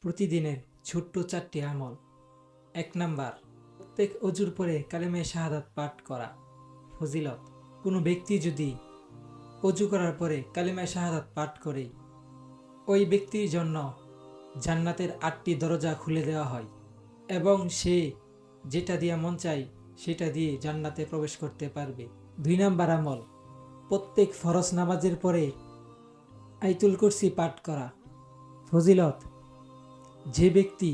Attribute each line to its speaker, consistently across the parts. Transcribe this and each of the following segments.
Speaker 1: প্রতিদিনের ছোট্ট 4টি আমল। 1 নাম্বার, প্রত্যেক অজুর পরে কালেমে শাহাদাত পাঠ করা। ফজিলত: কোনো ব্যক্তি যদি অজু করার পরে কালেমে শাহাদাত পাঠ করে, ওই ব্যক্তির জন্য জান্নাতের 8টি দরজা খুলে দেওয়া হয় এবং সে যেটা দিয়ে মন চায় সেটা দিয়ে জান্নাতে প্রবেশ করতে পারবে। 2 নাম্বার আমল, প্রত্যেক ফরজ নামাজের পরে আয়াতুল কুরসি পাঠ করা। ফজিলত: যে ব্যক্তি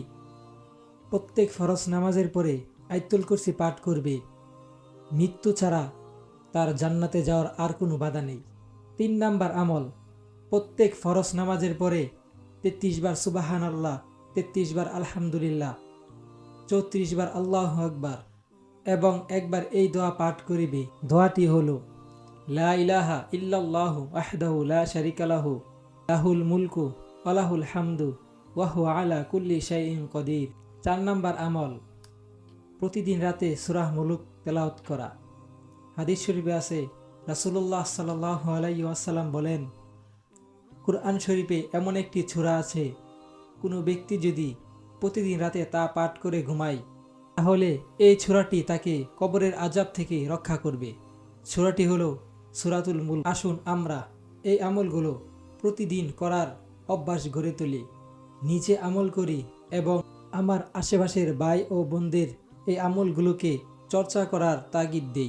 Speaker 1: প্রত্যেক ফরজ নামাজের পরে আয়াতুল কুরসি পাঠ করবে, মৃত্যু ছাড়া তার জান্নাতে যাওয়ার আর কোনো বাধা নেই। 3 নাম্বার আমল, প্রত্যেক ফরজ নামাজের পরে 33 বার সুবহানাল্লাহ, 33 বার আলহামদুলিল্লাহ, 34 বার আল্লাহু আকবার এবং একবার এই দোয়া পাঠ করিবে। দোয়াটি হলো, লা ইলাহা ইল্লাল্লাহু ওয়াহদাহু লা শারীকা লাহু লাহুল মুলকু ওয়া লাহুল হামদু ওয়া হুয়া আলা কুল্লি শাইইন কদির। 4 নাম্বার আমল, প্রতিদিন রাতে সূরা মুলক তেলাওয়াত করা। হাদিস শরীফে আছে, রাসূলুল্লাহ সাল্লাল্লাহু আলাইহি ওয়াসাল্লাম বলেন, কুরআন শরীফে এমন একটি সূরা আছে, কোনো ব্যক্তি যদি প্রতিদিন রাতে তা পাঠ করে ঘুমায়, তাহলে এই সূরাটি তাকে কবরের আযাব থেকে রক্ষা করবে। সূরাটি হলো সূরাতুল মুলক। আসুন আমরা এই আমলগুলো প্রতিদিন করার অভ্যাস গড়ে তুলি, নিজে আমল করি এবং আমার আশেপাশের ভাই ও বোনদের এই আমলগুলোকে চর্চা করার তাগিদ দেই।